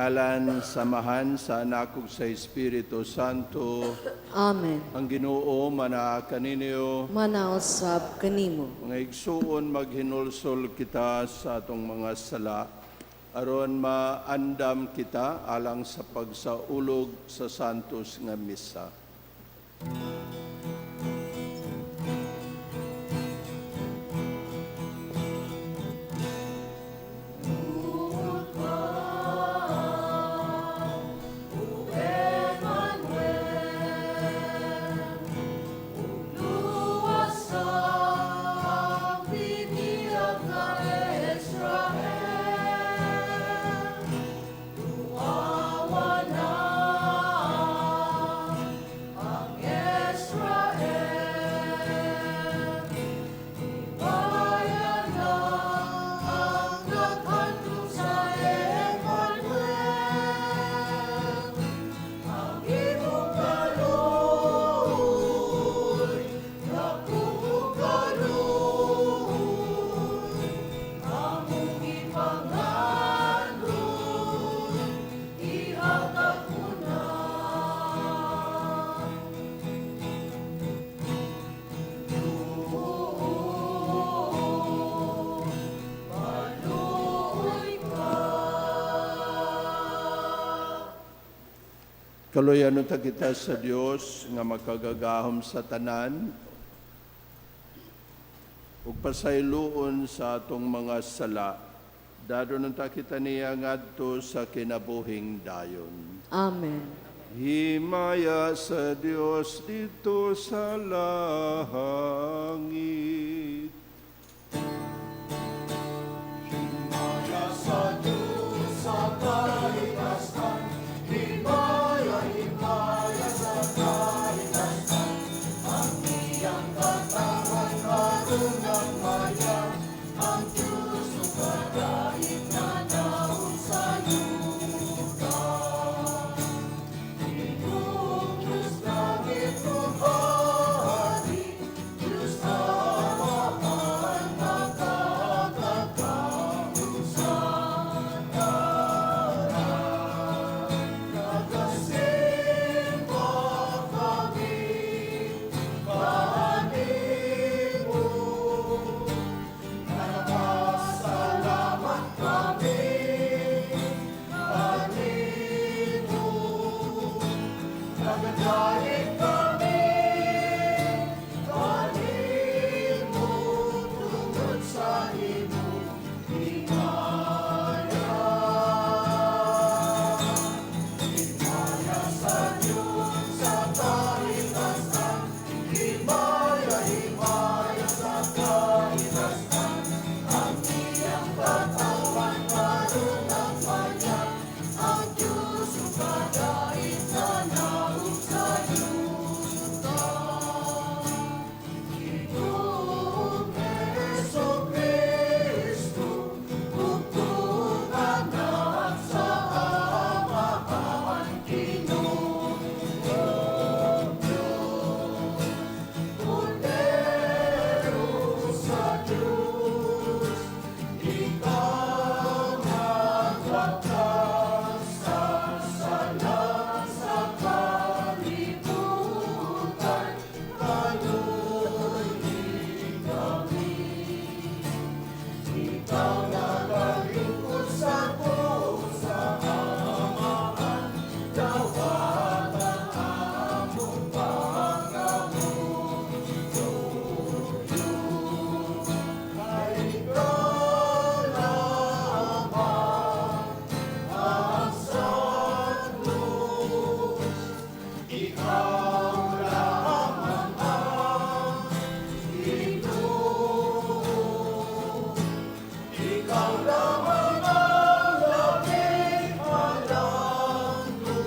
ngalan, samahan sa anak ug sa Espiritu Santo. Amen. Ang Ginoo mana kaninyo, Manausab kanimo. mga igsuon maghinulsol kita sa atong mga sala aron maandam kita alang sa pagsaulog sa santos nga misa. Kaluyan ta kita sa Dios nga makagagahom sa tanan ug pasayloon sa atong mga sala. Dadon ta kita niya ngadto sa kinabuhing dayon. Amen. Himaya sa Dios dito sa langit. Himaya sa Diyos sa kaligtasan, himaya sa kaligtasan, ang iyang katawan marunong maya, ang Diyos o kadait na naon sa yuta. Iyong Diyos langit kong hari, Diyos tamahan nakakakausap tanan. Nagasimba kami kanimo, nagpasalamat kami kanimo, nagagalit kami kanimo, tungkol sa imo himaya. Himaya sa Diyos sa kaligtasan, himaya sa kaligtasan, ang iyang katawan marunong maya, ang Diyos o kadait na naon sa yuta. Ginoong Jesucristo, bugtong anak sa Amahan, Ginoong Diyos, Kordero sa Diyos, ikaw nagwakas sa sala sa kalibutan, kaluhin kami. Ikaw nagalingkod sa buong sa Amahan, dawat ang among pangamuyo. Kay ikaw lamang ang santos, ikaw lamang ang Ginoo. Ikaw lamang ang labing halangdo,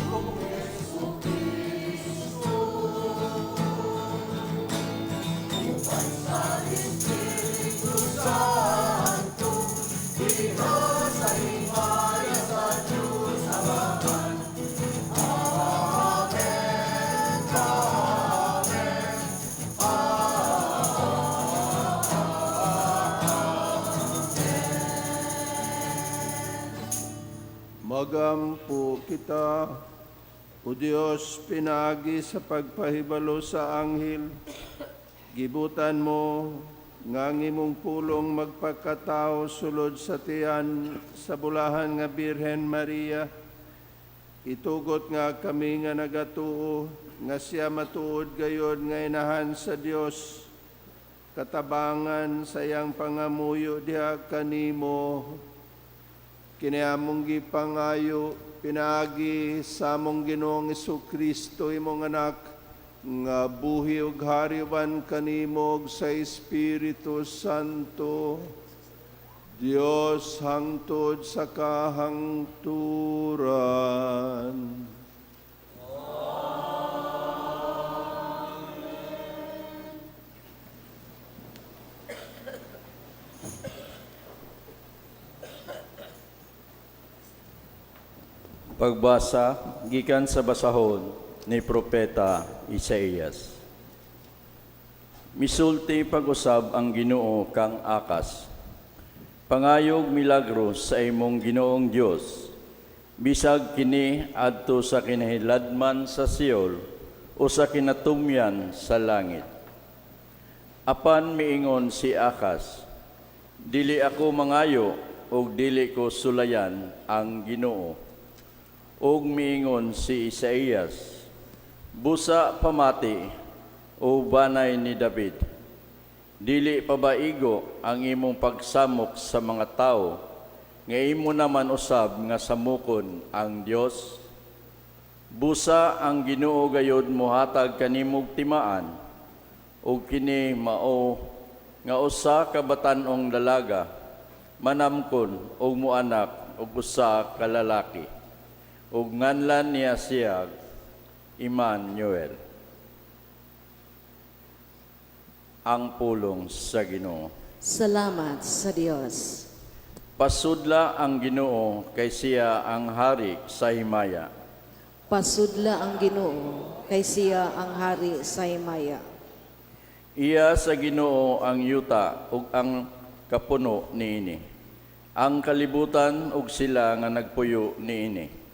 kung Jesucristo. Upay sa Espiritu Santo, himaya sa Diyos Amahan. Amen, amen, amen. Magampo kita, O Diyos, pinagi sa pagpahibalo sa anghel. Gibutan mo, ngangi mong pulong magpakatao sulod sa tiyan sa bulahan nga Birhen Maria. Itugot nga kami nga nagatuo, nga siya matuod gayod nga inahan sa Dios. Katabangan sa iyang pangamuyo diha kanimo. Kiniamong gipangayo, pinagi sa among Ginoong Jesucristo imong anak, nga buhi ug hariwan kanimo sa Espiritu Santo, Dios hangtod sa kahangturan. Pagbasa gikan sa basahon ni Propeta Isaías. Misulti pag-usab ang Ginoo kang Akas. Pangayog milagro sa imong Ginoong Dios. Bisag kini adto sa kinahiladman sa Siol o sa kinatumyan sa langit. Apan miingon si Akas, dili ako mangayo o dili ko sulayan ang Ginoo. Og miingon si Isaías, busa pamati o banay ni David, dili pabaigo ang imong pagsamok sa mga tao, nga imo naman usab nga samukon ang Dios. Busa ang Ginoo gayod mohatag kanimog timaan, og kini mao nga usa ka batan-ong dalaga, manamkon og muanak og usa ka lalaki. Ug nganlan niya siya Emmanuel. Ang pulong sa Ginoo. Salamat sa Diyos. Pasudla ang Ginoo kay siya ang hari sa himaya. Pasudla ang Ginoo, kay siya ang hari sa himaya. Iya sa Ginoo ang yuta ug ang kapuno niini. Ang kalibutan ug sila nga nagpuyo niini.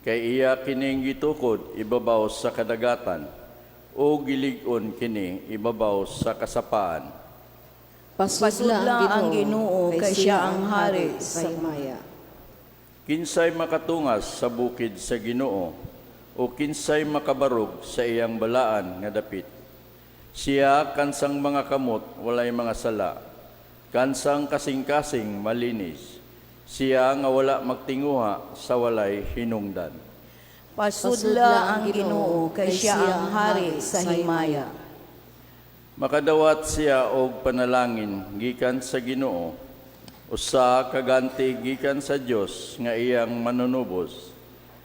Kay iya kining gitukod ibabaw sa kadagatan o gilig-on kini ibabaw sa kasapaan. Pasudla ang Ginoo, kay siya ang hari sa himaya. Kinsay makatungas sa bukid sa Ginoo o kinsay makabarog sa iyang balaan nga dapit. Siya kansang mga kamot walay mga sala, kansang kasing-kasing malinis. Siya nga wala magtinguha sa walay hinungdan. Pasudla ang Ginoo, kay siya ang hari sa himaya. Makadawat siya og panalangin gikan sa Ginoo, usa kaganti gikan sa Dios nga iyang manunubos.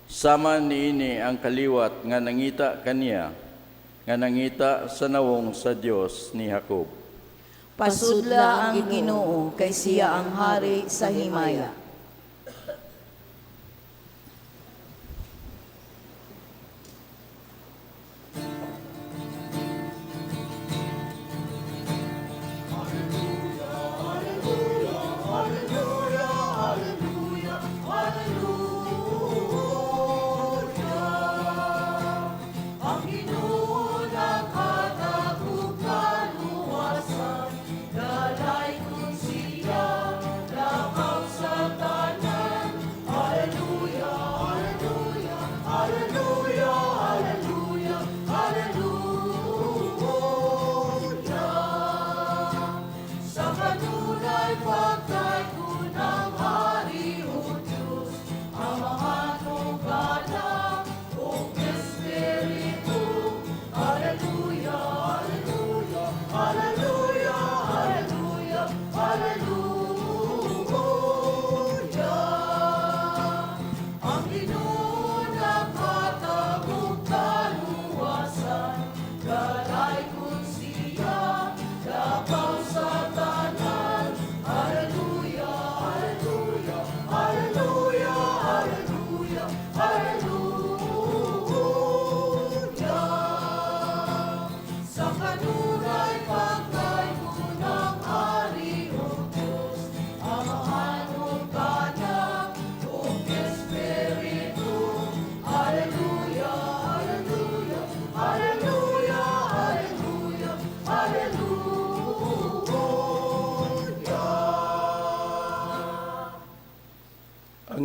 Sama niini ang kaliwat nga nangita kaniya, nga nangita sa nawong sa Dios ni Jacob. Pasudla ang Ginoo, kay siya ang hari sa himaya. Ang Ginoo naghatag kaluwasan, dalay kun siya lakaw sa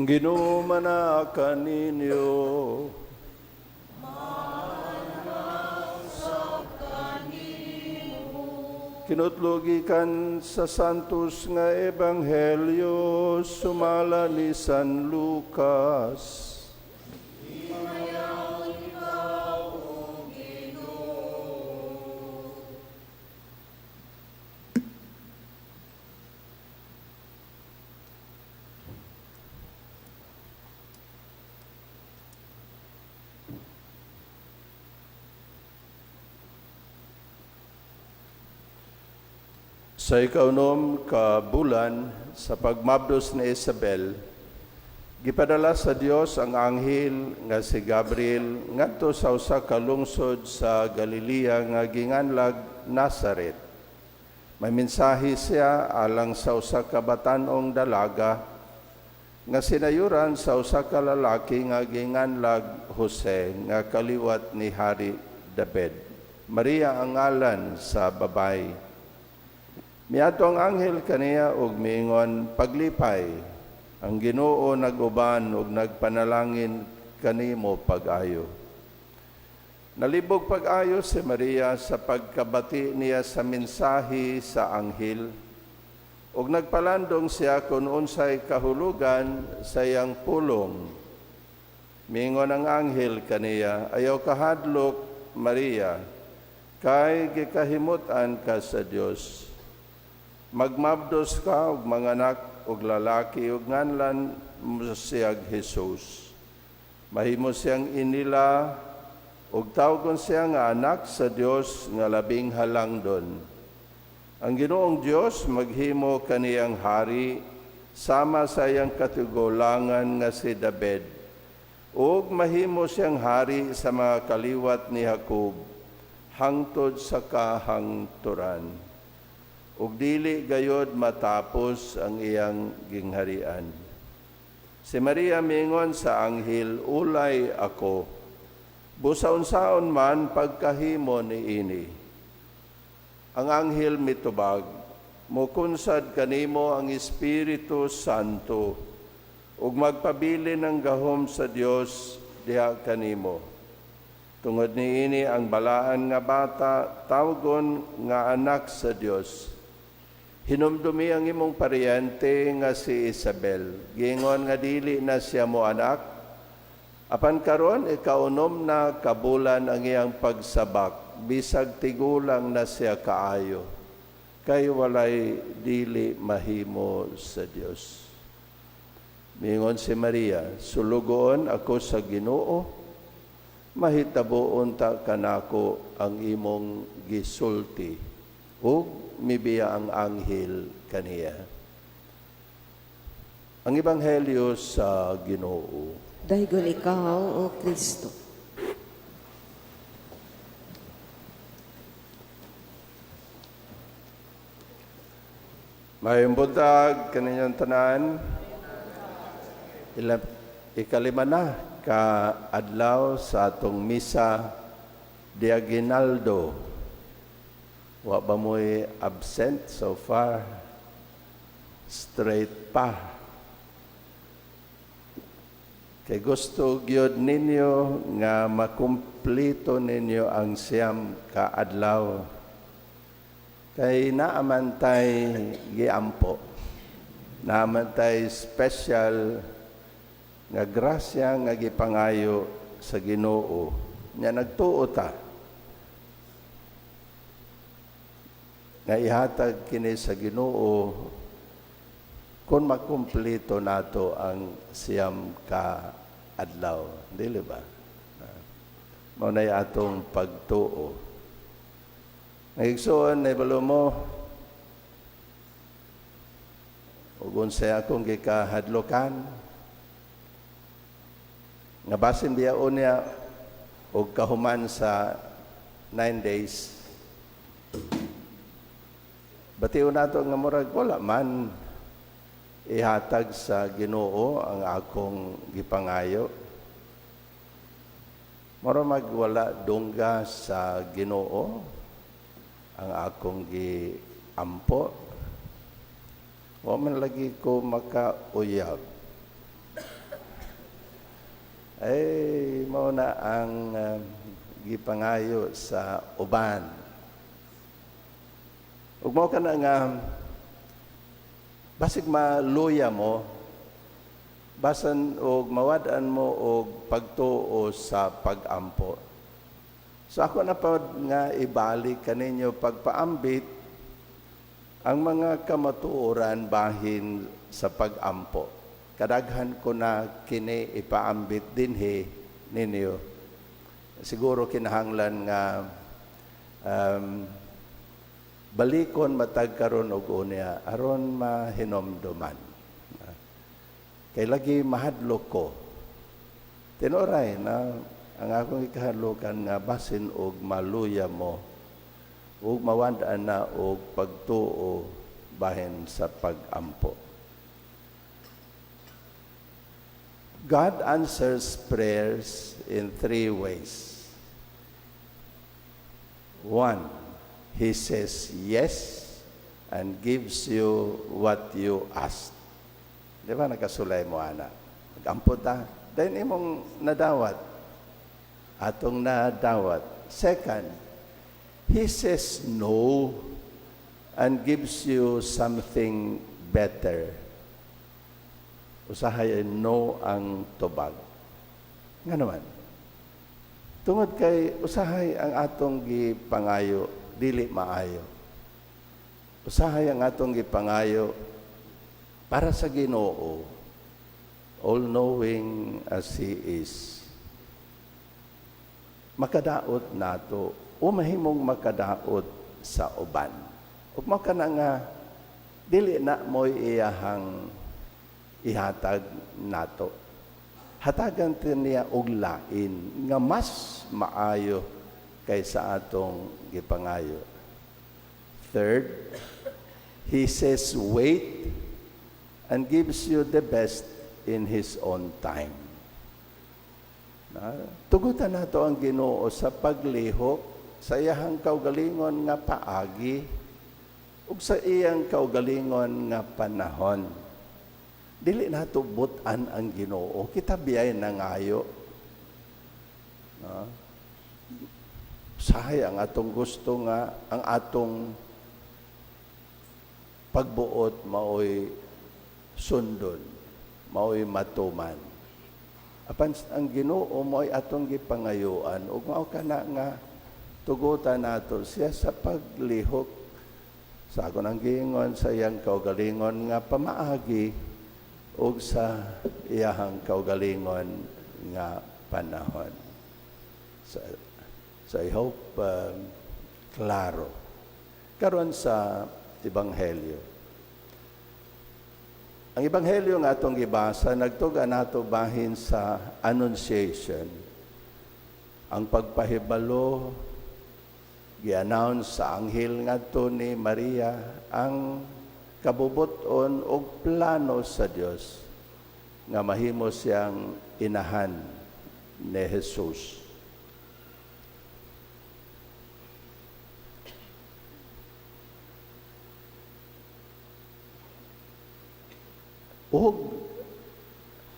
Ang Ginoo manaka ninyo. Kinutlugikan sa santos nga ebanghelyo sumala ni San Lucas. Sa ikaunom ka bulan sa pagmabdos ni Isabel, gipadala sa Dios ang anghel nga si Gabriel ngadto sa usa ka lungsod sa Galilea nga ginganlag Nazaret. May mensahe siya alang sa usa ka batan-ong dalaga nga sinayuran sa usa ka lalaki nga ginganlag Jose nga kaliwat ni Hari David. Maria ang ngalan sa babay. Miadto ang anghel kaniya og miingon, paglipay, ang Ginoo nag-uban ug nagpanalangin kanimo pag-ayo. Nalibog pag-ayo si Maria sa pagkabati niya sa mensahe sa anghel ug nagpalandong siya kung unsay kahulugan sa iyang pulong. Miingon ang anghel kaniya, ayaw kahadlok, Maria, kay gikahimutan ka sa Dios. Magmabdos ka og manganak og lalaki og nganlan mo siyag Jesus. Mahimo siyang inila og tawgon siya nga anak sa Dios nga labing halangdon. Ang Ginoong Dios maghimo kaniyang hari sama sa iyang katigulangan nga si David. Ug mahimo siyang hari sa mga kaliwat ni Jacob hangtod sa kahangturan. Ug dili gayod matapos ang iyang gingharian. Si Maria mingon sa anghel, ulay ako, busaon-saon man pagkahimo ni ini. Ang anghel mitubag, mukunsad kanimo ang Espiritu Santo, ug magpabili ng gahom sa Dios diha kanimo. Tungod niini ang balaan nga bata, tawgon nga anak sa Dios. Hinumdumi ang imong paryente nga si Isabel. Gingon nga dili na siya mo anak. Apan karon ikaunom na kabulan ang iyang pagsabak. Bisag tigulang na siya kaayo. Kay walay dili mahimo sa Dios. Mingon si Maria, sulugoon ako sa Ginoo. Mahitaboon ta kanako ang imong gisulti. Ug mibiya ang anghel kaniya. Ang Ebanghelyo sa Ginoo. Dahil ikaw, O Kristo. Mayong buntag kaninyong tanan. Ikalima na ka adlaw sa atong misa de Aguinaldo. Wa ba mo'y absent so far? Straight pa. Kay gusto gyud ninyo nga makumplito ninyo ang siyam ka adlaw. Kay naamantay giampo. Naamantay special nga grasya nga gipangayo sa Ginoo. Nya nagtuo ta nga ihatag kini sa Ginoo kung makumpleto nato ang siyam ka adlaw. Dili ba? Mao na atong pagtuo. Ngaigsoon na ibalo mo, ug unsay akong gikahadlokan, nga basin diya unya og kahuman sa 9 days. Batiw nato nga murag wala man ihatag sa Ginoo ang akong gipangayo. Mura magwala dungga sa Ginoo ang akong giampo. Wa man lagi ko makauyab. ay mao na ang gipangayo sa uban. Ug mao kana nga basig maluya mo, basan og mawad-an mo og pagtuo sa pag-ampo. So ako na pa nga ibalik kaninyo pagpaambit ang mga kamatuoran bahin sa pag-ampo. Kadaghan ko na kini ipaambit dinhi ninyo. Siguro kinahanglan nga balikon matag karon og unya aron mahinomduman. Kay lagi mahadlok ko. Tinuray na ang akong ikahadlokan nga basin og maluya mo ug mawandaan na og pagtuo bahin sa pag-ampo. God answers prayers in 3 ways. 1, He says yes and gives you what you ask. Di ba nakasulay mo, ana? Mag-ampo ta. Dahil imong nadawat. Atong nadawat. Second, He says no and gives you something better. Usahay no ang tubag. Nga naman. Tungod kay usahay ang atong gipangayo, dili maayo. Usahay ang atong gipangayo para sa Ginoo, all-knowing as He is. Makadaot nato, o mahimong makadaot sa uban. Ug mao kana nga dili na mo'y iyahang ihatag nato. Hatagan niya og lain nga mas maayo kaysa atong gipangayo. Third, He says wait and gives you the best in His own time. Tugutan nato ang Ginoo sa paglihok sa iyang kaugalingon nga paagi ug sa iyang kaugalingon nga panahon. Dili nato butan ang Ginoo, kita biyay na ngayo. Sahay ang atong gusto nga, ang atong pagbuot maoy sundon, maoy matuman. Apan ang Ginoo maoy atong gipangayuan, ug mao kana nga tugutan nato siya sa paglihok sa akon ang giingon sa iyang kaugalingon nga pamaagi ug sa iyahang kaugalingon nga panahon. So I hope klaro. Karon sa Ebanghelyo. Ang Ebanghelyo nga atong gibasa, nagtuga nato bahin sa Annunciation. Ang pagpahibalo, gi-announce sa anghel ngadto ni Maria ang kabubuton og plano sa Dios nga mahimo siyang inahan ni Jesus. Ug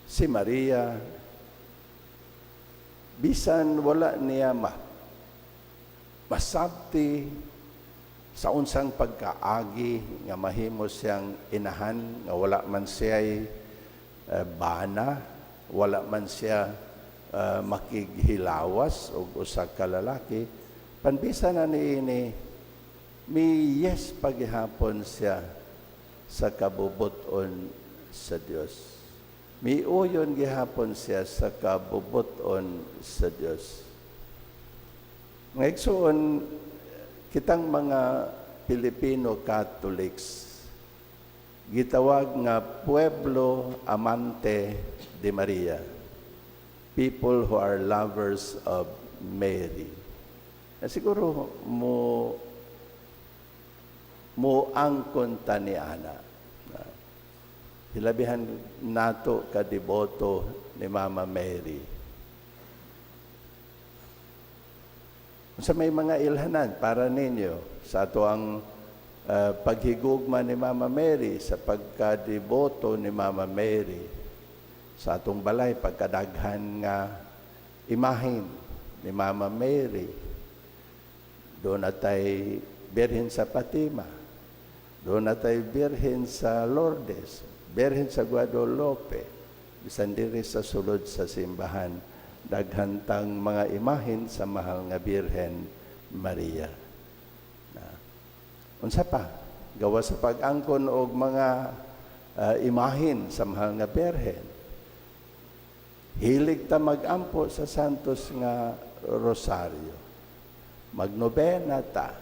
si Maria bisan wala niya masabti sa unsang pagkaagi nga mahimo siyang inahan nga wala man siya'y bana, wala man siya makighilawas o usa ka lalaki, panbisa na niini may yes paghihapon siya sa kabubuton sa Dios. May uyon gihapon siya sa kabubuton sa Dios. Ngayon, kitang mga Filipino Catholics, gitawag nga Pueblo Amante de Maria, people who are lovers of Mary. Siguro mo angkon taniana. Hilabihan nato kadiboto ni Mama Mary. Sa may mga ilhanan para ninyo sa ato ang paghigugma ni Mama Mary, sa pagkadiboto ni Mama Mary, sa atong balay pagkadaghan nga imahin ni Mama Mary. Doon natay Birhen sa Fatima. Doon natay Birhen sa Lourdes, Birhen sa Guadalupe. Bisan diri sa sulod sa simbahan, daghantang mga imahin sa mahal nga Birhen Maria. Unsa pa? Gawa sa pag-angkon og mga imahin sa mahal nga Birhen. Hilig ta mag-ampo sa santos nga rosaryo. Magnobena ta.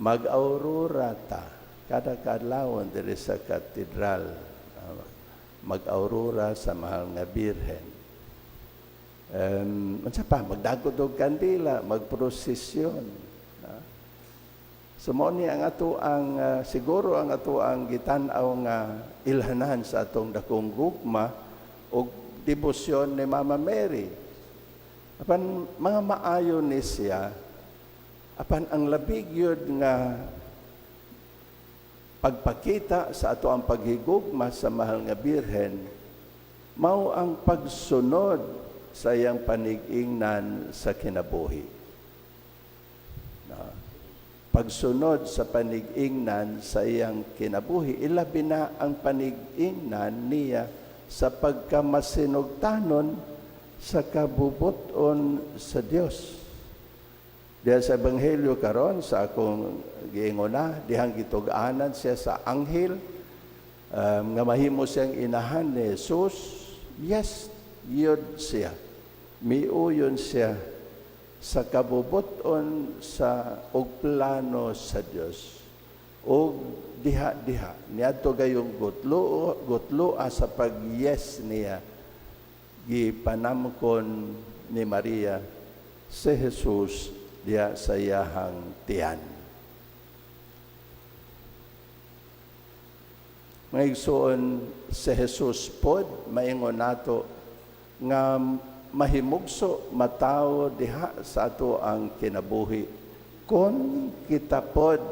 Mag-aurora ta. Kada kadlawon diri sa katedral. Mag-aurora sa mahal nga Birhen. Unsa pa? Magdagod og kandila, magprosesyon. Sumo ni ang ato ang siguro ang ato ang gitan-aw nga ilhanan sa atong dakong gugma og debosyon ni Mama Mary. Apan mga maayo ni siya, apan ang labig yun nga pagpakita sa ato ang paghigugma sa mahal nga Birhen, mao ang pagsunod sa iyang panig-ingnan sa kinabuhi. Pagsunod sa panig-ingnan sa iyang kinabuhi, ilabi na ang panig-ingnan niya sa pagkamasinugtanon sa kabubuton sa Dios. Diya sa Ebanghelyo karon sa akong giinguna, dihang gitug-anan siya sa anghel nga mahimo siyang inahan ni Jesus. Yes, yun siya. Miuyon siya sa kabubuton sa og plano sa Dios. Og diha-diha niadto gayong gutlo sa pag-yes niya gipanamkon ni Maria si Jesus diha sa iyahang tiyan. Ngayon si Jesus pod maingon nato nga mahimugso matawo diha sa ato ang kinabuhi kung kita pod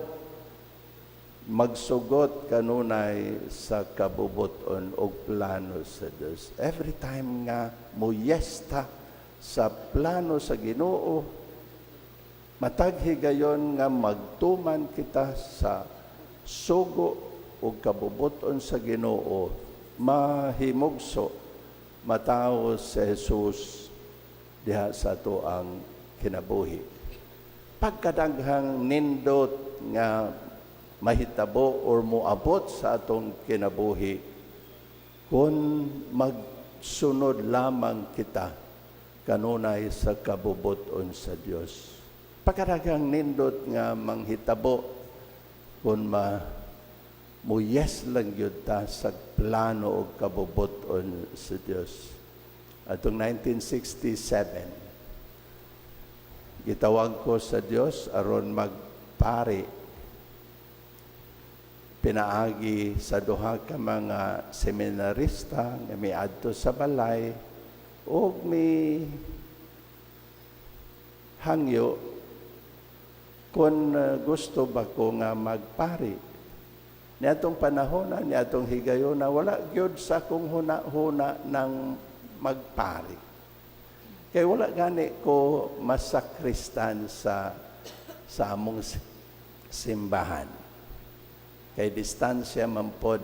magsugot kanunay sa kabubuton o plano sa Diyos. Every time nga muyesta sa plano sa Ginoo, mataghigayon nga magtuman kita sa sugo o kabubuton sa Ginoo, mahimugso matawo si Jesus diha sa ato ang kinabuhi. Pagkadaghang nindot nga mahitabo or moabot sa atong kinabuhi kung magsunod lamang kita kanunay sa kabubuton sa Dios. Pagkadaghang nindot nga manghitabo kung muyes lang yun ta sa plano o kabubuton sa Dios. Atong 1967, gitawag ko sa Dios aron magpari. Pinaagi sa duha ka mga seminarista nga miadto sa balay ug mi hangyo kung gusto ba ko nga magpari. Niadtong panahon na niadtong higayon na wala gyud sa akong huna-huna ng magpari. Kay wala gani ko masakristan sa among simbahan. Kay distansya mampod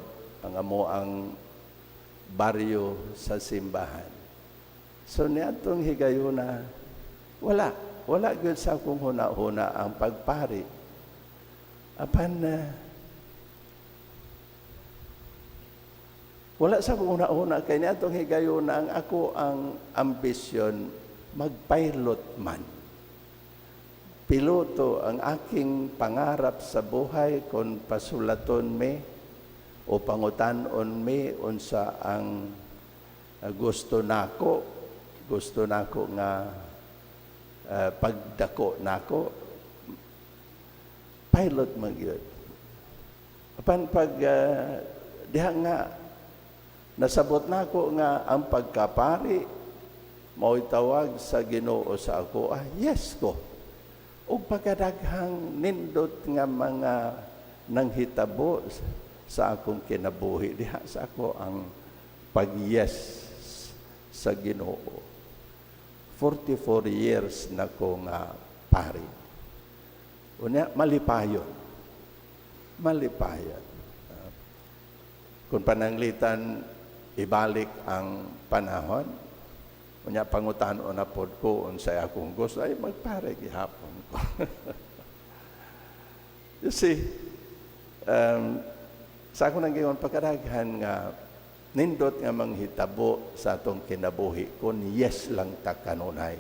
ang amo ang baryo sa simbahan. So niadtong higayuna, wala gyud sa akong huna-huna ang pagpari. Apan wala sa akong huna-huna kay niadtong higayuna ang ako ang ambisyon magpilot man. Piloto ang aking pangarap sa buhay kung pasulaton me o pangutanon me unsa ang gusto nako nga pagdako nako pilot man gyud. Apan pag diha nga nasabot nako nga ang pagkapari mao'y tawag sa Ginoo sa ako, yes ko. O pagkadaghang nindot nga mga nanghitabo sa akong kinabuhi. Diha sa ako ang pag-yes sa Ginoo. 44 years na ko nga pari. Unya, malipayon. Malipayon. Kung pananglitan, ibalik ang panahon, unya pangutano na pod ko unsay akong gusto, ay magpare gihapon ko. You see, sa ako nang giyon pagkadaghan nga nindot nga manghitabo sa atong kinabuhi kun yes lang ta kanunay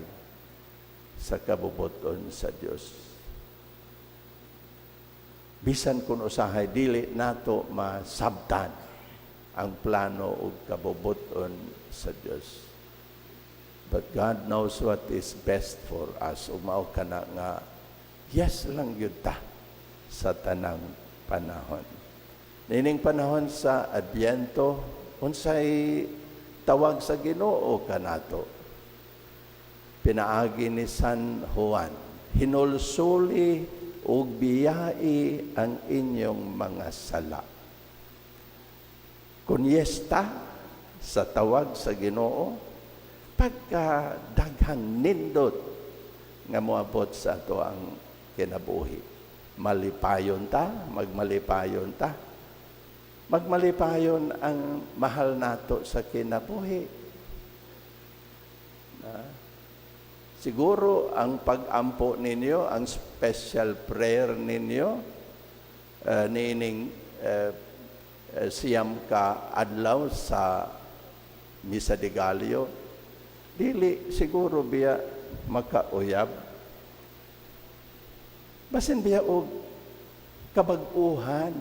sa kabubuton sa Dios. Bisan kun usahay dili nato masabtan ang plano ug kabubuton sa Dios. But God knows what is best for us. Umaw ka na nga, yes lang yun ta sa tanang panahon. Nining panahon sa Adbyento, unsay tawag sa Ginoo kanato. Pinaagi ni San Juan, hinulsuli ug biyai ang inyong mga sala. Kung yes ta sa tawag sa Ginoo, pagka daghang nindot nga moabot sa ato ang kinabuhi. Malipayon ta, magmalipayon ta. Magmalipayon ang mahal nato sa kinabuhi. Siguro ang pag-ampo ninyo, ang special prayer ninyo, niining siyam ka adlaw sa Misa de Gallo, dili siguro biya makauyab. Basin biya og kabag-uhan,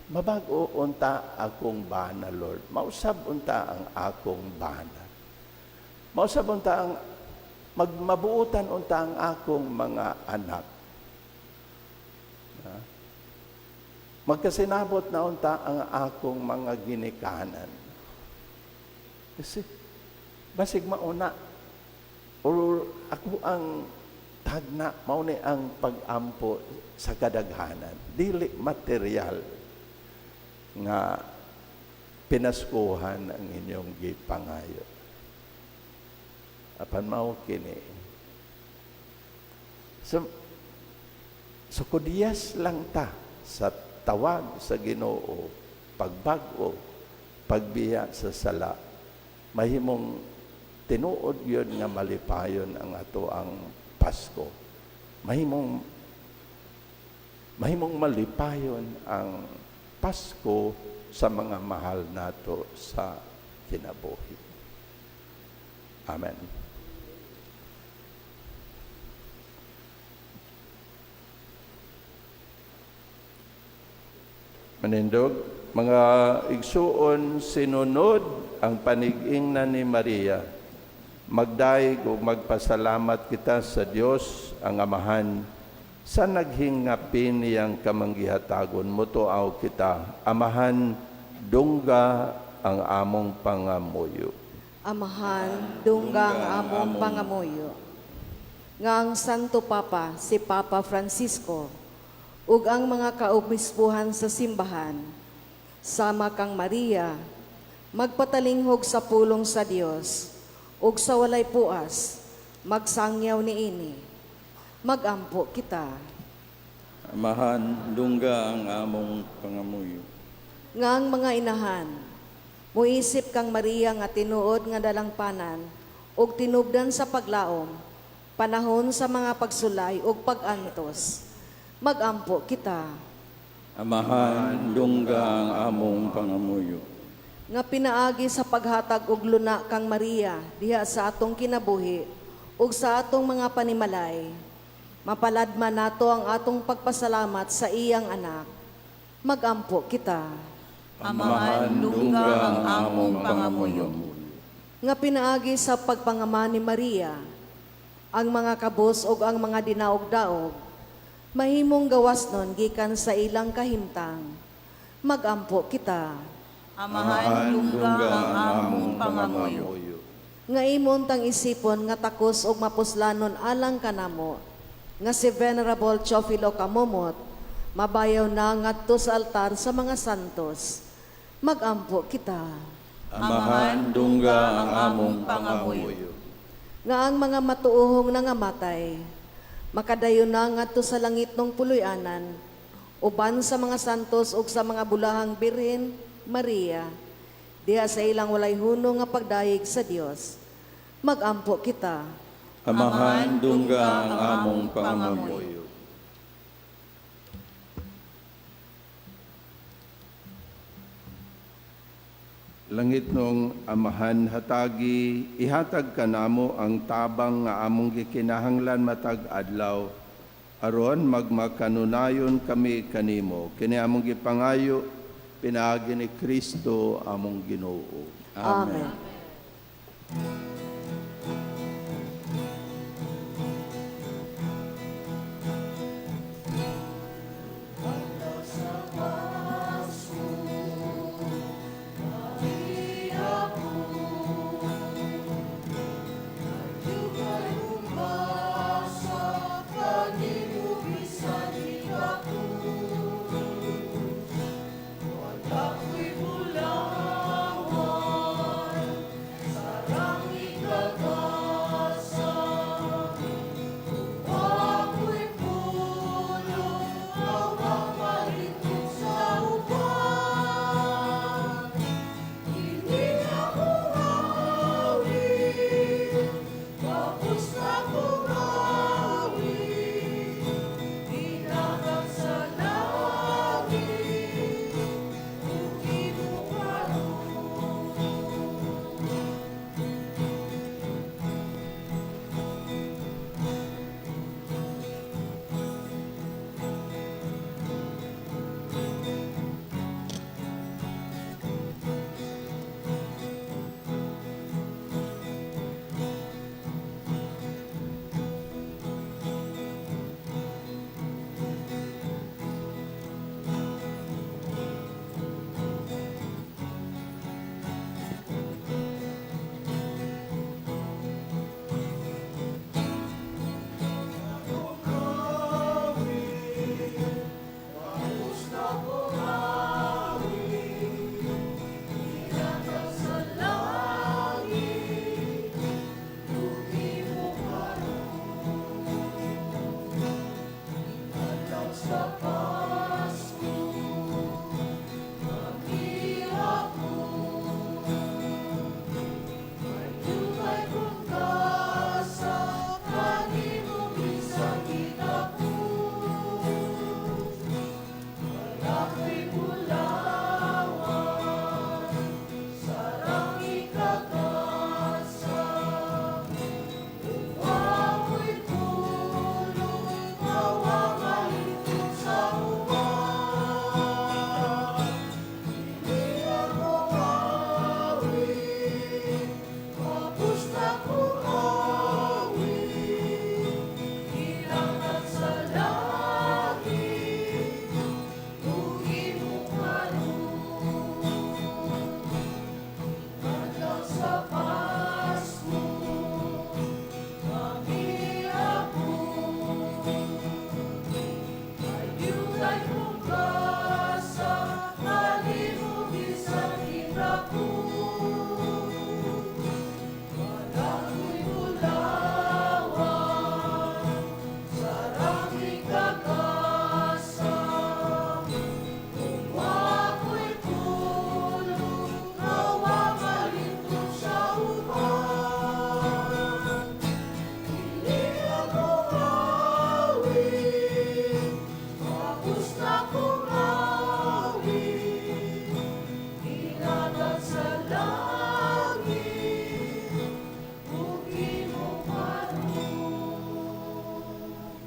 mabag-o unta akong bana, Lord. Mausab unta ang akong bana. Mausab unta ang mabuutan unta ang akong mga anak. Magkasinabot na unta ang akong mga ginikanan. Kasi basig mauna or ako ang tagna mao ni ang pag-ampo sa kadaghanan, dili material nga pinaskuhan ang inyong gipangayo. Apan mao kini. So kudiyas lang ta sa tawag sa Ginoo, pagbag-o, pagbiya sa sala, mahimong tinuod yun nga malipayon ang ato ang Pasko. Mahimong malipayon ang Pasko sa mga mahal nato sa kinabuhi. Amen. Manindog, mga igsuon sinunod ang panig-ingnan ni Maria. Magdaig o magpasalamat kita sa Dios ang Amahan sa naghingapin niyang kamanggihatagon mo tuaw kita. Amahan, dungga ang among pangamuyo. Amahan, dungga ang among pangamuyo. Nga ang Santo Papa, si Papa Francisco, ug ang mga kaobispuhan sa simbahan, sama kang Maria, magpatalinghog sa pulong sa Dios, ug sa walay puas, magsangyaw niini. Magampo kita. Amahan, dungga ang among pangamuyo. Nga ang mga inahan, muisip kang Maria nga tinuod nga dalangpanan, ug tinubdan sa paglaom, panahon sa mga pagsulay ug pag-antos. Magampo kita. Amahan, dungga ang among pangamuyo. Nga pinaagi sa paghatag og luna kang Maria diha sa atong kinabuhi ug sa atong mga panimalay, mapaladman nato ang atong pagpasalamat sa iyang anak. Magampo kita. Amahan, dungga ang among pangamuyo. Nga pinaagi sa pagpangama ni Maria, ang mga kabos ug ang mga dinaog-daog, mahimong gawas nun gikan sa ilang kahimtang. Magampo kita. Amahan, dungga ang among pangamuyo. Nga imon tang isipon nga takos ug mapuslanon alang kanamo, nga si Venerable Teofilo Kamumot, mabayaw na ngadto sa altar sa mga santos. Magampo kita. Amahan dungga ang among pangamuyo. Nga ang mga matuohong nangamatay, makadayon na ngadto sa langit ng puloy-anan, uban sa mga santos ug sa mga bulahang Birhen Maria, diha sa ilang walay hunong nga pagdayeg sa Dios. Magampo kita. Amahan dungga ang among pangamuyo. Langit nung amahan hatagi, ihatag kanamo ang tabang nga among gikinahanglan matag adlaw, aron magmakanunayon kami kanimo. Kini among gipangayo, pinaagi ni Kristo among Ginoo. Amen.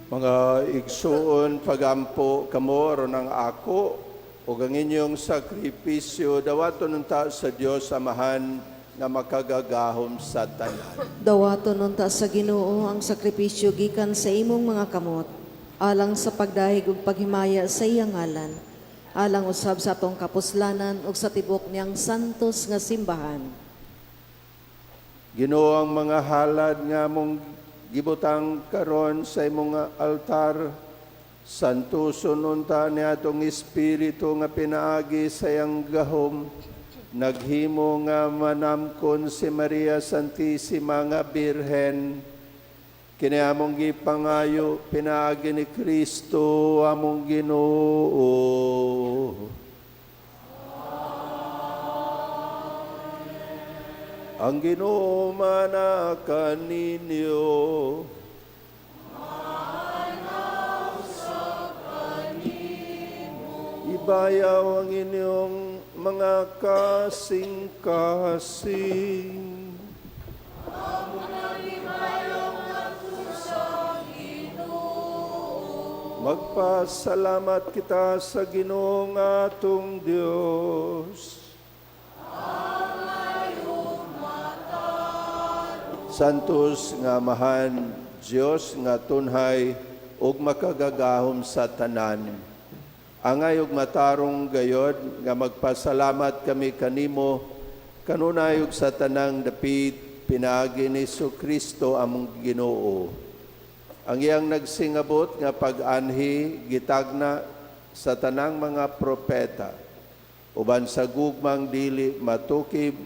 Mga igsuon pagampo kamo ron ang ako ug ang inyong sakripisyo dawaton unta sa Dios Amahan nga makagagahom sa tanan. Dawaton unta sa Ginoo ang sakripisyo gikan sa imong mga kamot, alang sa pagdahig ug paghimaya sa iyang ngalan, alang usab sa atong kapuslanan ug sa tibok niyang santos nga simbahan. Ginoo, ang mga halad nga mong gibutang karon sa imong altar, santuson unta ni atong espiritu nga pinaagi sa iyang gahom, naghimo nga manamkon si Maria Santissima nga Birhen, kini among gipangayo pinaagi ni Kristo among Ginoo. Ang Ginoo manakan ninyo. Ibayaw ang inyong mga kasing-kasing. Magpasalamat kita sa Ginoong atong Dios. Santos nga mahan Dios nga tunhay ug makagagahom sa tanan. Angay ug matarong gayod nga magpasalamat kami kanimo kanunay ug sa tanang dapit pinaagi ni Kristo among Ginoo. Ang iyang nagsingabot nga pag-anhi gitagna sa tanang mga propeta uban sa gugmang dili matukib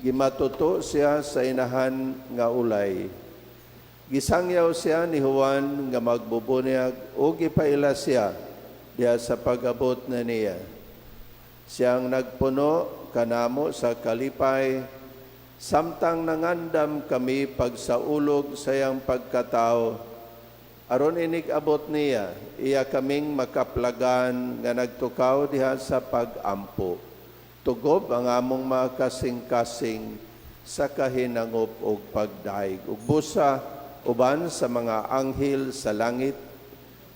gimatuto siya sa inahan nga ulay. Gisangyaw siya ni Juan nga magbubunyag o gipaila siya diya sa pag-abot na niya. Siyang nagpuno kanamo sa kalipay, samtang nangandam kami pagsaulog sa iyang pagkatao. Aron inig-abot niya, iya kaming makaplagan nga nagtukaw diha sa pag-ampo. Tugob ang among mga kasing-kasing sa kahinangop o pagdaig. Ug busa uban sa mga anghel sa langit,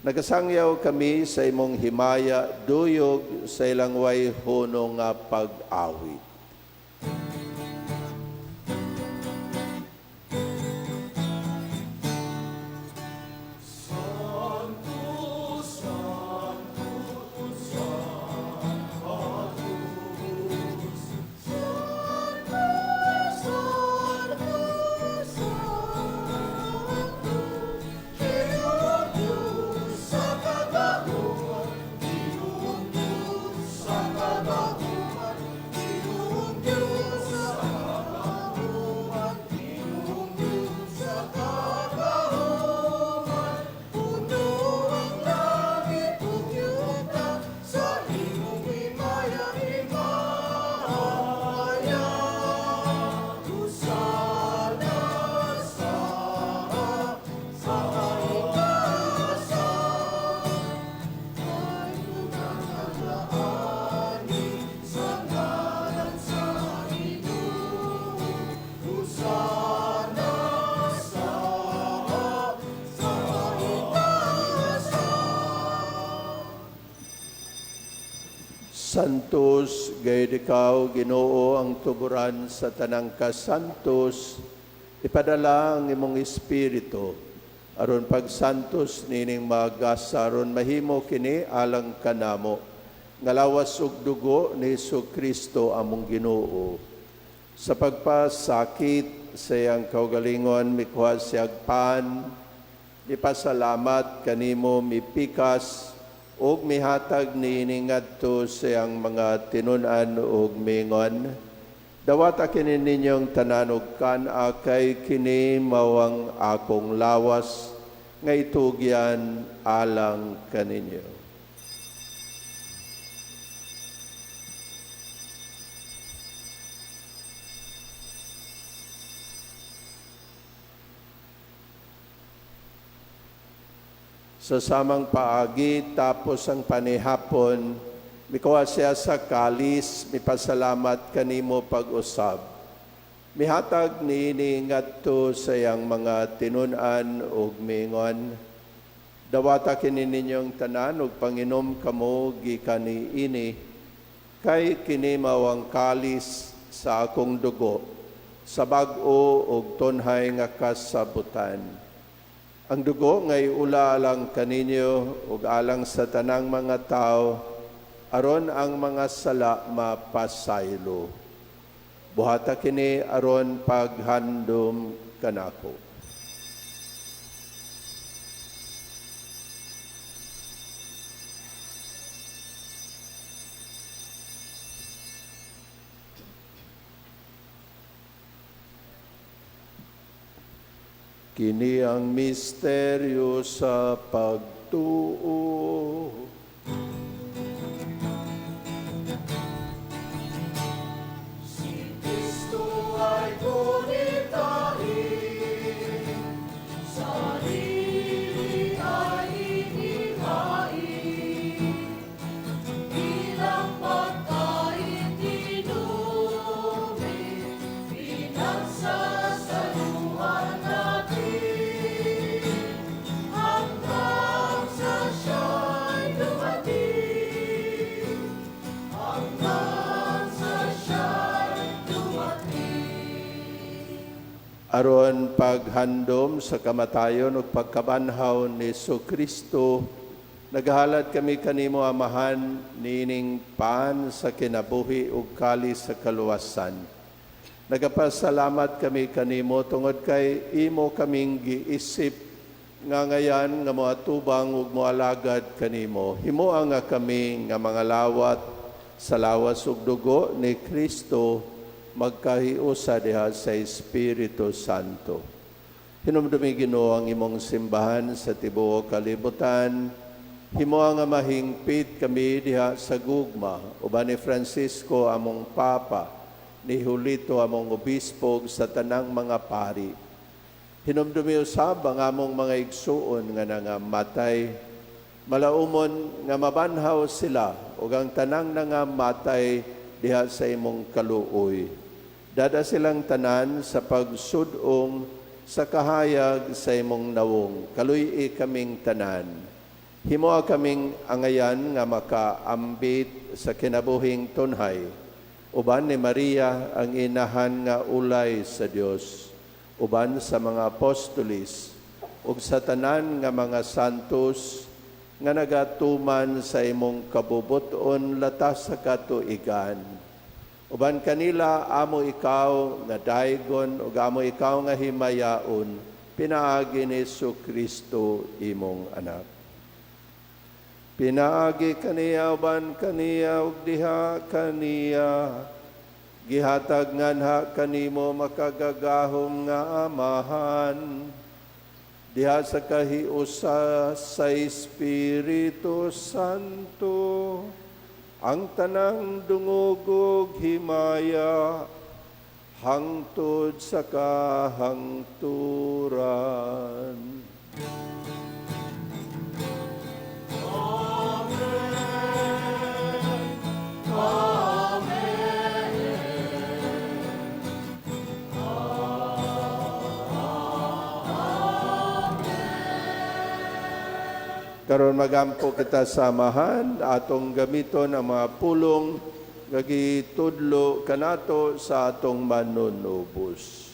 nagasangyaw kami sa imong himaya, duyog sa ilang way hunong nga pag-awit. Santos, gayud ikaw, Ginoo, ang tuburan sa tanang kasantos, ipadala ang imong Espiritu, aron pagsantos nining magasa, aron mahimo kini alang kanamo, ngalawas ug dugo ni Kristo among Ginoo. Sa pagpasakit sa iyang kaugalingon, mikuha siyag pan, ipasalamat kanimo mipikas, ug mihatag niini ngadto sa iyang mga tinun-an ug mingon. Dawat kini ninyong tanan ug kan-a kay kini mawang akong lawas nga itugyan alang kaninyo. Sa samang paagi, tapos ang panihapon, mikuha siya sa kalis, mipasalamat kanimo pag-usab. Mihatag niini ngadto sa iyang mga tinun-an ug mingon. Dawata kini ninyong tanan ug panginom kamo gikan niini, kay kini mawang kalis sa akong dugo, sa bag-o ug tunhay nga kasabutan. Ang dugo ngay ula alang kaninyo ug alang sa tanang mga tao, aron ang mga sala mapasaylo. Buhata kini aron paghandom kanako. Kini ang misteryo sa pagtuo. Aron paghandom sa kamatayon ug pagkabanhaw ni Kristo, naghalad kami kanimo amahan nining paan sa kinabuhi ug kalis sa kaluwasan. Nagapasalamat kami kanimo tungod kay imo kaming giisip nga ngayan nga moatubang ug moalagad kanimo. Himua nga kami nga mga lawat sa lawas ug dugo ni Kristo magkahiusa diha sa Espiritu Santo. Hinumdumi Ginoo ang imong simbahan sa tibuok kalibutan. Himuha nga mahingpit kami diha sa gugma uban ni Francisco among Papa, ni Julito among obispo sa tanang mga pari. Hinumdumi usab ang among mga igsuon nga nangamatay. Malaumon nga mabanhaw sila ug ang tanang nangamatay diha sa imong kaluoy. Dada silang tanan sa pagsudong sa kahayag sa imong nawong. Kaluy kaming tanan. Himoa kaming angayan nga makaambit sa kinabuhing tunhay. Uban ni Maria ang inahan nga ulay sa Dios. Uban sa mga apostolis ug sa tanan nga mga santos nga nagatuman sa imong kabubuton latas sa katuigan. Uban kanila amo ikaw nga daygon ug amo ikaw nga himayaon, pinaagi ni Kristo imong anak. Pinaagi kaniya uban kaniya ug diha kaniya, gihatag nganha kanimo makagagahom nga amahan, diha sa kahiusa sa Espiritu Santo, ang tanang dungog himaya hangtod sa kahangturan. Karon magampo kita samahan atong gamiton ang mga pulong nga gitudlo kanato sa atong manunubos.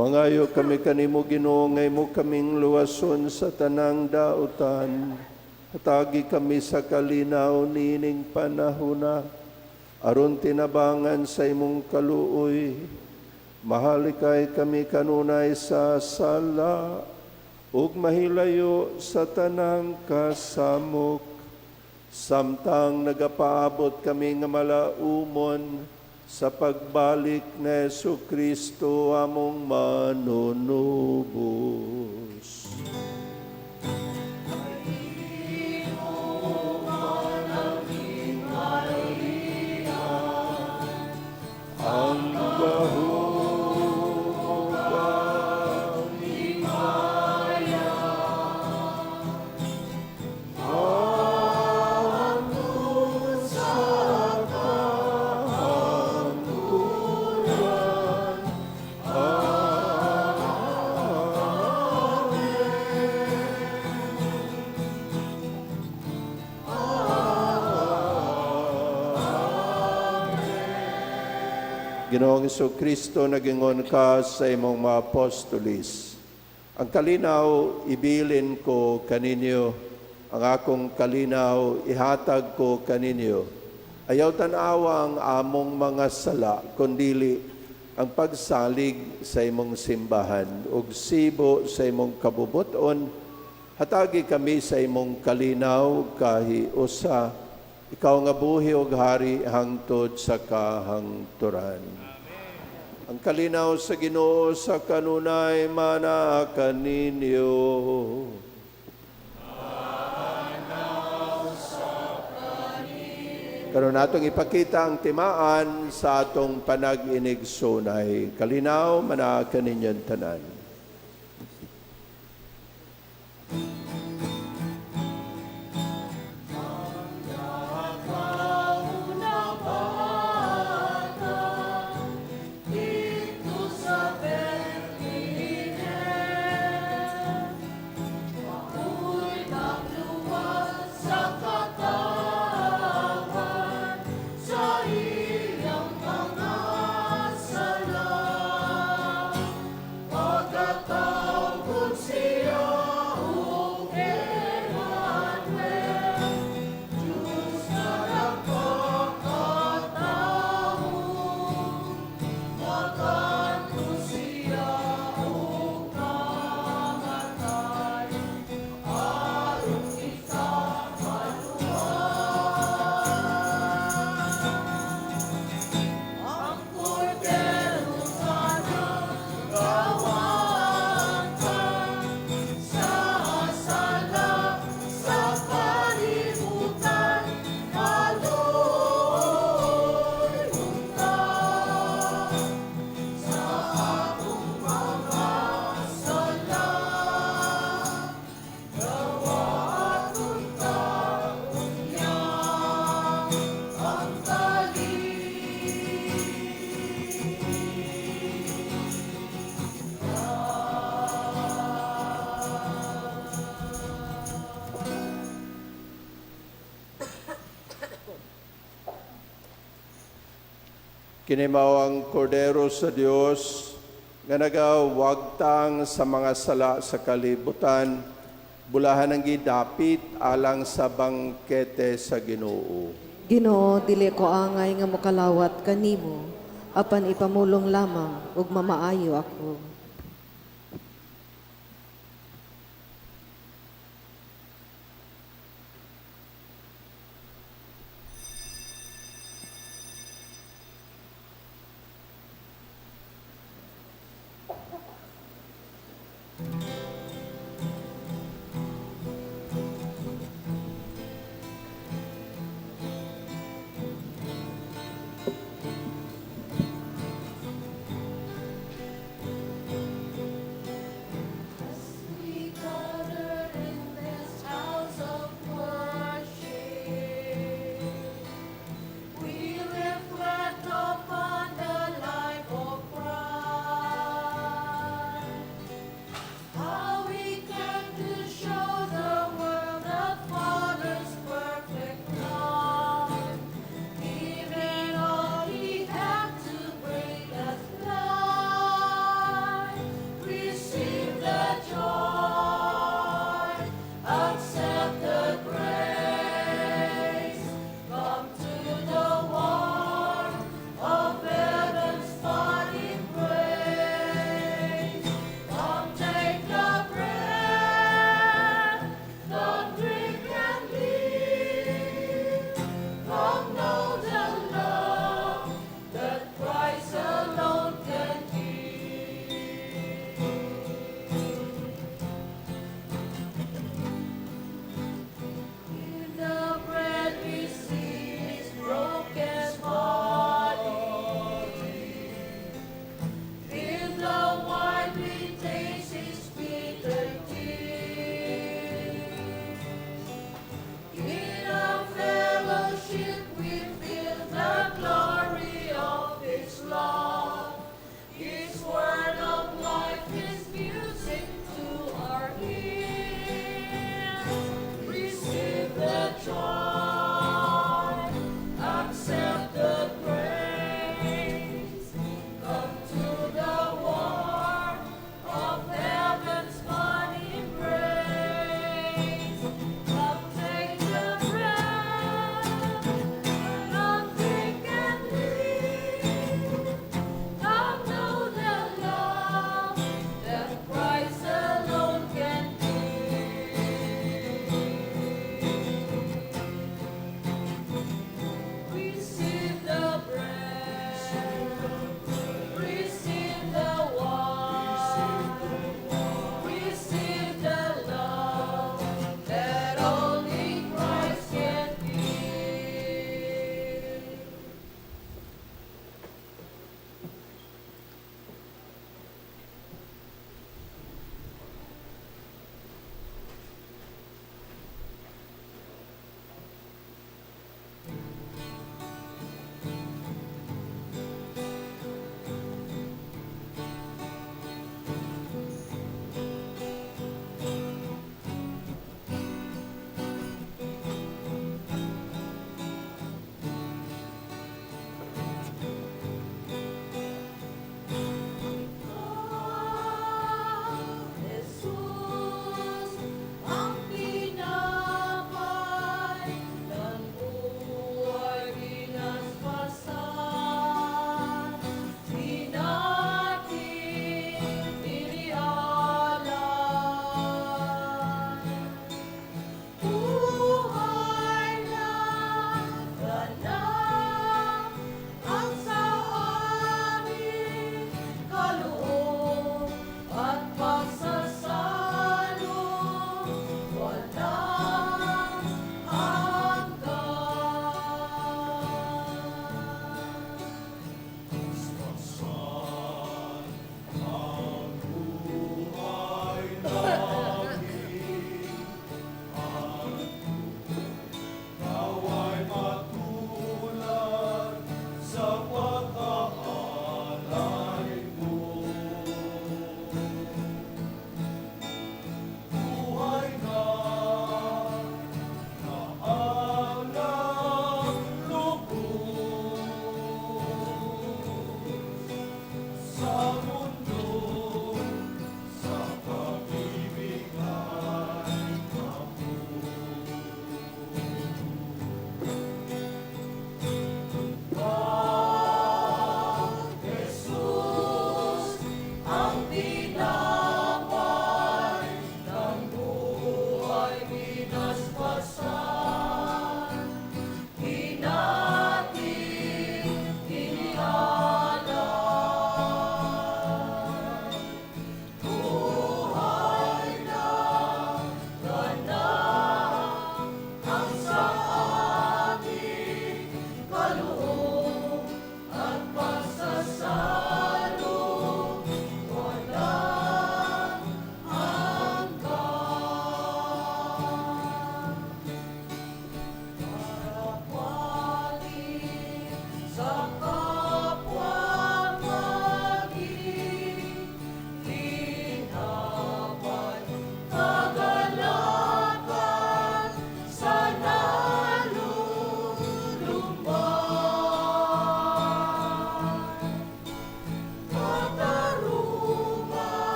Mangayo kami kanimo Ginoo, ngay mo kaming luwason sa tanang dautan. Hatagi kami sa kalinaw nining panahona, aron tinabangan sa imong kaluoy. Mahalikay kami kanunay sa sala, ug mahilayo sa tanang kasamok. Samtang nagapaabot kami nga malaumon sa pagbalik ni Jesu-Kristo among manunubos. Ang gahugang himaya, hangtod sa kahangturan. Ginoong Jesu-Kristo, nagingon ka sa imong mga apostolis. Ang kalinaw, ibilin ko kaninyo. Ang akong kalinaw, ihatag ko kaninyo. Ayaw tanawa ang among mga sala, kundili ang pagsalig sa imong simbahan, ug sibo sa imong kabubuton. Hatagi kami sa imong kalinaw, kahiusa. Ikaw nga buhi ug hari hangtod sa kahangturan. Ang kalinaw sa Ginoo sa kanunay mana kaninyo. Karon natong ipakita ang timaan sa atong panag-inigsunay. Kalinaw mana kaninyon tanan. Kini mao ang kordero sa Dios nga nagawagtang sa mga sala sa kalibutan, bulahan ang gidapit alang sa bangkete sa Ginoo. Ginoo, dili ko angay nga mokalawat kanimo, apan ipamulong lamang ug mamaayo ako.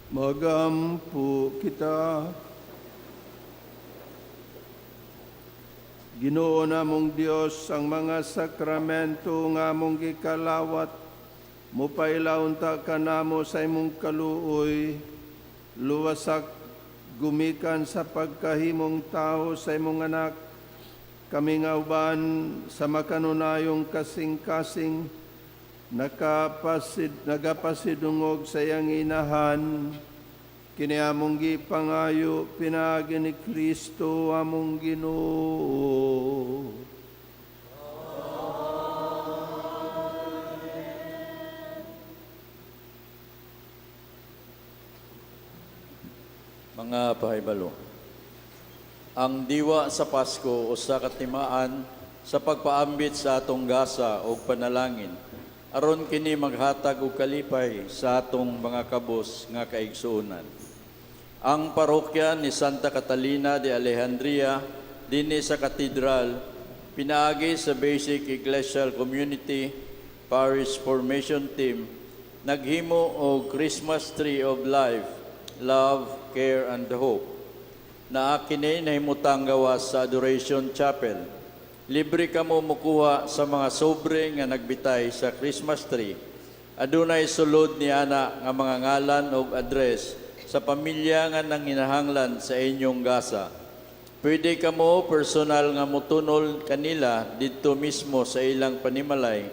Magampo kita. Ginoo namong Dios, ang mga sakramento nga mong gikalawat, mupailaunta ka namo sa imong kaluoy, luwasak gumikan sa pagkahimong tao sa imong anak, kami nga uban sa makanunayong kasing-kasing, nagapasidungog sa iyang inahan, kini among gipangayo pinaagi ni Kristo among Ginoo. Mga pahibalo, ang diwa sa Pasko o sa katimaan sa pagpaambit sa atong gasa o panalangin, aron kini maghatag og kalipay sa atong mga kabos nga kaigsuonan. Ang parokya ni Santa Catalina de Alejandria dinhi sa katedral pinaagi sa Basic Ecclesial Community Parish Formation Team naghimo og Christmas Tree of Life, Love, Care and Hope na kini nahimutang gawas sa Adoration Chapel. Libre kamo mukuha sa mga sobre nga nagbitay sa Christmas tree. Adunay sulod ni ana nga mga ngalan o address sa pamilya nga nanginahanglan sa inyong gasa. Pwede kamo personal nga mutunol kanila didto mismo sa ilang panimalay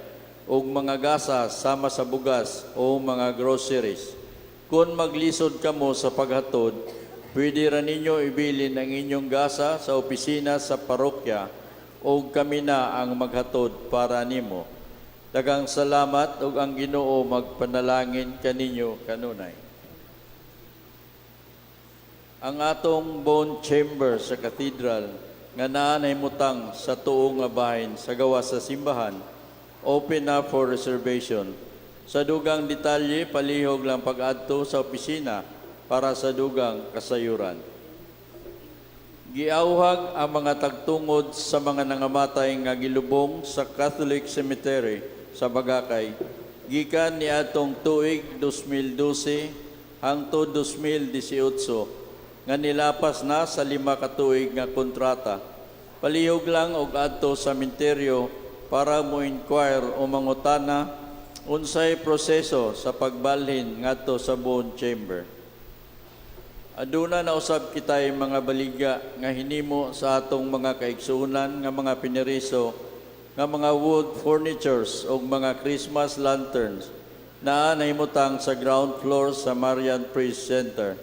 o mga gasa sama sa bugas o mga groceries. Kung maglisod kamo sa paghatod, pwede ra ninyo ibilin ang inyong gasa sa opisina sa parokya o kami na ang maghatod para nimo. Daghang salamat ug ang Ginoo magpanalangin kaninyo kanunay. Ang atong bone chamber sa katedral nga naa nahimutang sa tuong nga bahin sa gawas sa simbahan, open na for reservation. Sa dugang detalye, palihog lang pag-adto sa opisina para sa dugang kasayuran. Giauhag ang mga tagtungod sa mga nangamatay nga gilubong sa Catholic Cemetery sa Bagakay, gikan ni atong tuig 2012 hangtod 2018 nga nilapas na sa 5 ka tuig nga kontrata. Palihog lang og adto sa sementeryo para mo inquire o mangutana unsay proseso sa pagbalhin ngadto sa bone chamber. Aduna na usab kitay mga baligya nga hinimo sa atong mga kaigsuonan nga mga piniriso nga mga wood furnitures o mga Christmas lanterns na nahimutang sa ground floor sa Marian Praise Center.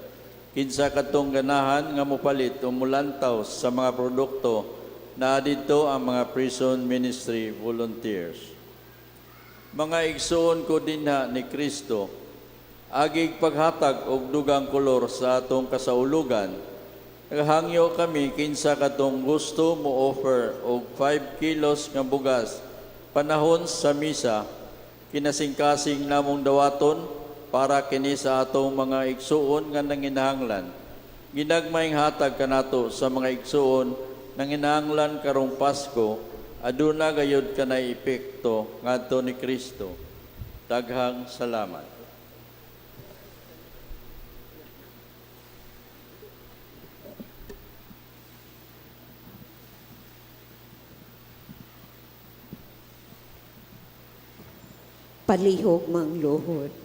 Kinsa katong ganahan nga mopalit o mulantaw sa mga produkto na dito ang mga prison ministry volunteers. Mga igsoon ko dinha ni Kristo, agig paghatag og dugang kolor sa atong kasaulugan, naghangyo kami kinsa katong gusto mo offer og 5 kilos nga bugas panahon sa misa, kinasingkasing namong dawaton para kini sa atong mga igsuon nga nanginahanglan. Ginagmayng hatag kanato sa mga igsuon nanginahanglan karong Pasko, aduna gayud kanay epekto ngadto ni Kristo. Daghang salamat. Palihog mang luhod.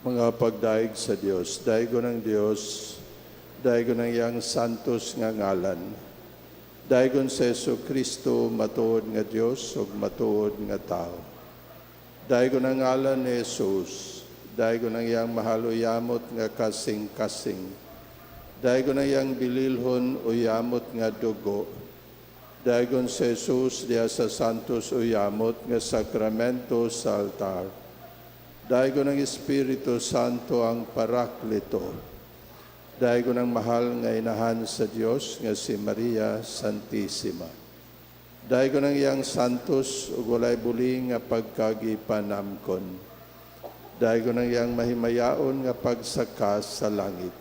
Mga pagdaig sa Dios, daigo ng Dios, daigo ng iyang santos nga ngalan. Daigon sa Yesu Kristo matuod nga Dios ug matuod nga tao. Daigo ng ngalan ni Jesus, daigo ng iyang mahaluyamot nga kasing-kasing. Daigo ng iyang bililhon o yamot nga dugo. Daigon sa Jesus diya sa santos o yamot nga sakramento sa altar. Daigo ng Espiritu Santo ang Paraklito. Daigo ng mahal nga inahan sa Dios nga si Maria Santissima. Daigo ng iyang santos ug walay buli nga pagkagipanamkon. Daigo ng iyang mahimayaon nga pagsaka sa langit.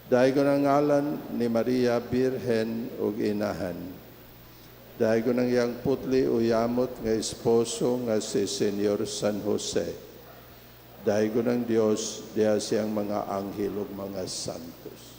Daigo ng ngalan ni Maria Birhen ug inahan. Daigo ng iyang putli o yamot nga esposo nga si Senyor San Jose. Daigo ng Dios, diya siyang mga anghel ug mga santos.